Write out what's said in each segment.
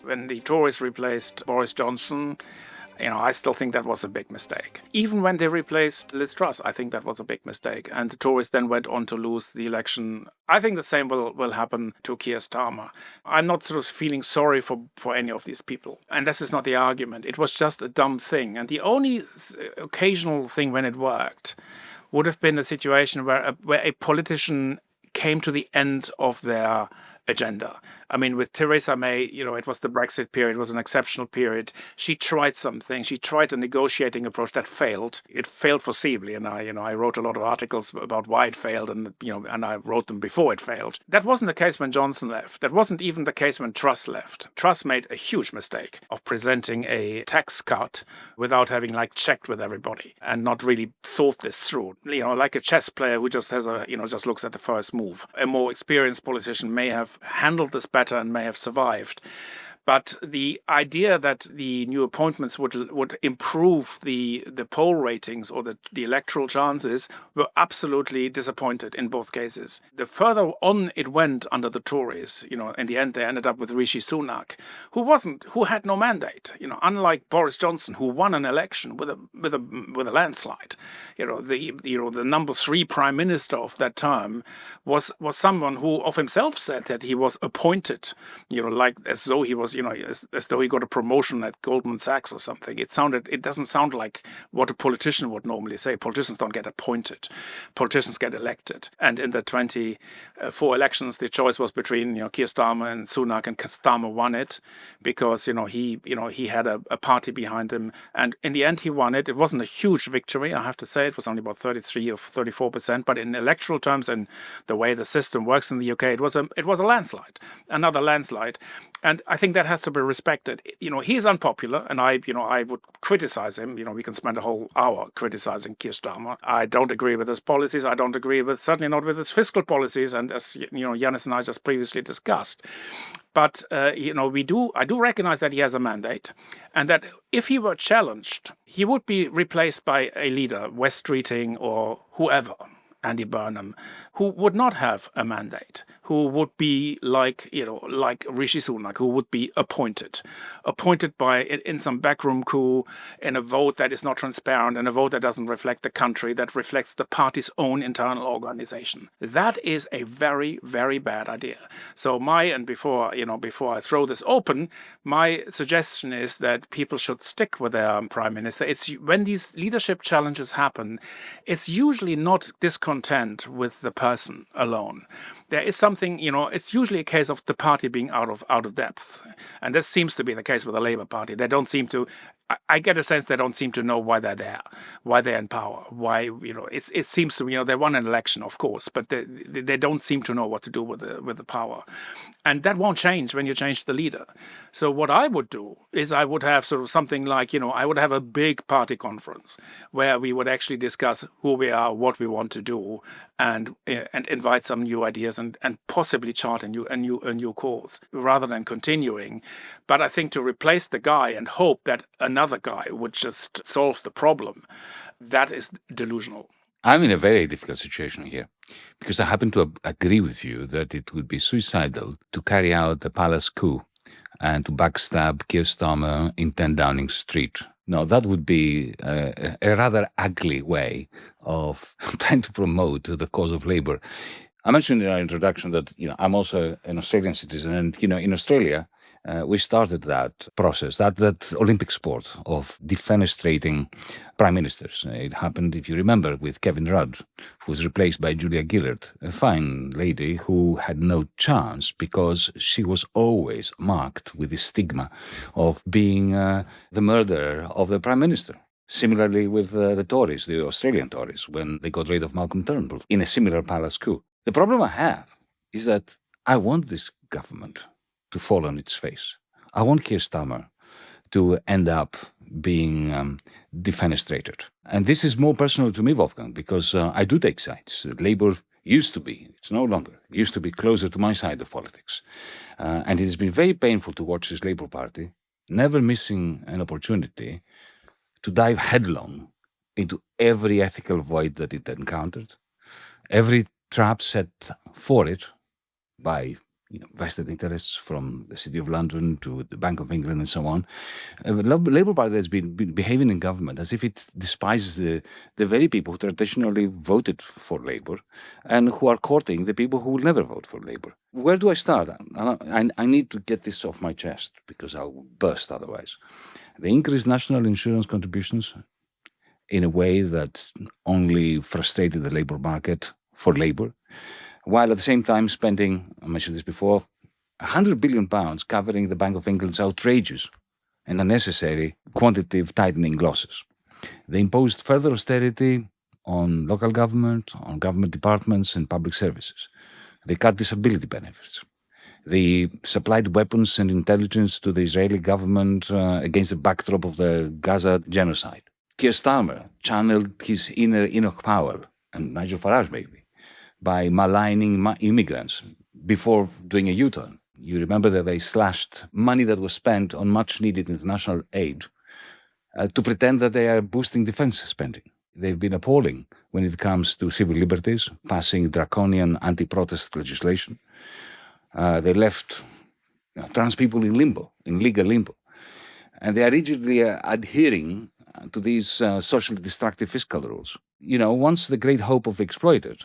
when the Tories replaced Boris Johnson, I still think that was a big mistake. Even when they replaced Liz Truss, I think that was a big mistake. And the Tories then went on to lose the election. I think the same will happen to Keir Starmer. I'm not sort of feeling sorry for any of these people. And this is not the argument. It was just a dumb thing. And the only occasional thing when it worked would have been a situation where a politician came to the end of their agenda. I mean, with Theresa May, it was the Brexit period, it was an exceptional period. She tried something. She tried a negotiating approach that failed. It failed foreseeably, and I wrote a lot of articles about why it failed, and I wrote them before it failed. That wasn't the case when Johnson left. That wasn't even the case when Truss left. Truss made a huge mistake of presenting a tax cut without having checked with everybody and not really thought this through. Like a chess player who just has just looks at the first move. A more experienced politician may have handled this better and may have survived. But the idea that the new appointments would improve the poll ratings or the electoral chances were absolutely disappointed in both cases. The further on it went under the Tories, in the end they ended up with Rishi Sunak, who had no mandate. Unlike Boris Johnson, who won an election with a landslide. The number 3 prime minister of that term was someone who of himself said that he was appointed, as though he was as though he got a promotion at Goldman Sachs or something. It doesn't sound like what a politician would normally say. Politicians don't get appointed. Politicians get elected. And in the 24 elections, the choice was between Keir Starmer and Sunak, and Starmer won it because he had a party behind him, and in the end he won it. It wasn't a huge victory, I have to say. It was only about 33 or 34%, but in electoral terms and the way the system works in the UK, it was a landslide, another landslide. And I think that has to be respected. He's unpopular, and I would criticize him. We can spend a whole hour criticizing Keir Starmer. I don't agree with his policies. I don't agree certainly not with his fiscal policies. And as Yanis and I just previously discussed. But I do recognize that he has a mandate, and that if he were challenged, he would be replaced by a leader, West Streeting or whoever. Andy Burnham, who would not have a mandate, who would be like Rishi Sunak, who would be appointed by in some backroom coup, in a vote that is not transparent, in a vote that doesn't reflect the country, that reflects the party's own internal organization. That is a very, very bad idea. So before I throw this open, my suggestion is that people should stick with their prime minister. It's when these leadership challenges happen, it's usually not discontent with the person alone. There is something, it's usually a case of the party being out of depth. And this seems to be the case with the Labour Party. They don't seem to, I get a sense they don't seem to know why they're there, why they're in power, why, it seems to me, they won an election, of course, but they don't seem to know what to do with the power. And that won't change when you change the leader. So what I would do is I would have sort of something like, I would have a big party conference where we would actually discuss who we are, what we want to do, and invite some new ideas and possibly chart a new course rather than continuing. But I think to replace the guy and hope that another guy would just solve the problem, that is delusional. I'm in a very difficult situation here because I happen to agree with you that it would be suicidal to carry out a palace coup and to backstab Keir Starmer in 10 Downing Street. No, that would be a rather ugly way of trying to promote the cause of Labour. I mentioned in our introduction that I'm also an Australian citizen, and in Australia we started that process, that Olympic sport of defenestrating prime ministers. It happened, if you remember, with Kevin Rudd, who was replaced by Julia Gillard, a fine lady who had no chance because she was always marked with the stigma of being the murderer of the prime minister. Similarly with the Tories, the Australian Tories, when they got rid of Malcolm Turnbull in a similar palace coup. The problem I have is that I want this government to fall on its face. I want Keir Starmer to end up being defenestrated. And this is more personal to me, Wolfgang, because I do take sides. Labour used to be, it's no longer, used to be closer to my side of politics. And it has been very painful to watch this Labour Party never missing an opportunity to dive headlong into every ethical void that it encountered, every trap set for it by vested interests from the City of London to the Bank of England and so on. The Labour Party has been behaving in government as if it despises the very people who traditionally voted for Labour and who are courting the people who will never vote for Labour. Where do I start? I need to get this off my chest because I'll burst otherwise. They increased national insurance contributions in a way that only frustrated the labour market for Labour, while at the same time spending, I mentioned this before, £100 billion covering the Bank of England's outrageous and unnecessary quantitative tightening losses. They imposed further austerity on local government, on government departments and public services. They cut disability benefits. They supplied weapons and intelligence to the Israeli government against the backdrop of the Gaza genocide. Keir Starmer channeled his inner Enoch Powell, and Nigel Farage maybe, by maligning immigrants before doing a U-turn. You remember that they slashed money that was spent on much-needed international aid to pretend that they are boosting defense spending. They've been appalling when it comes to civil liberties, passing draconian anti-protest legislation. They left trans people in limbo, in legal limbo. And they are rigidly adhering to these socially destructive fiscal rules. Once the great hope of the exploited,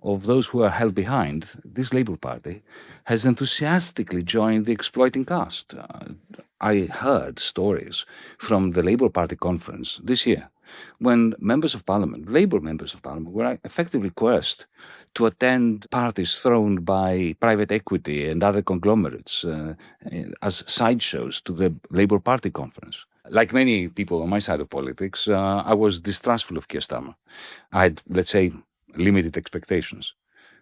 of those who are held behind, this Labour Party has enthusiastically joined the exploiting cast. I heard stories from the Labour Party conference this year when members of parliament, Labour members of parliament, were effectively coerced to attend parties thrown by private equity and other conglomerates as sideshows to the Labour Party conference. Like many people on my side of politics, I was distrustful of Keir Starmer. I had, let's say, limited expectations.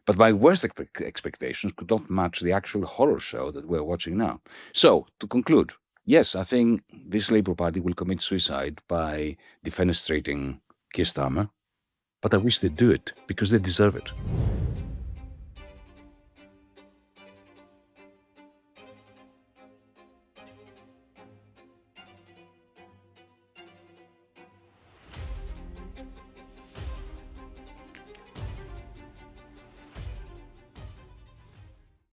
But my worst expectations could not match the actual horror show that we're watching now. So, to conclude, yes, I think this Labour Party will commit suicide by defenestrating Keir Starmer, but I wish they'd do it because they deserve it.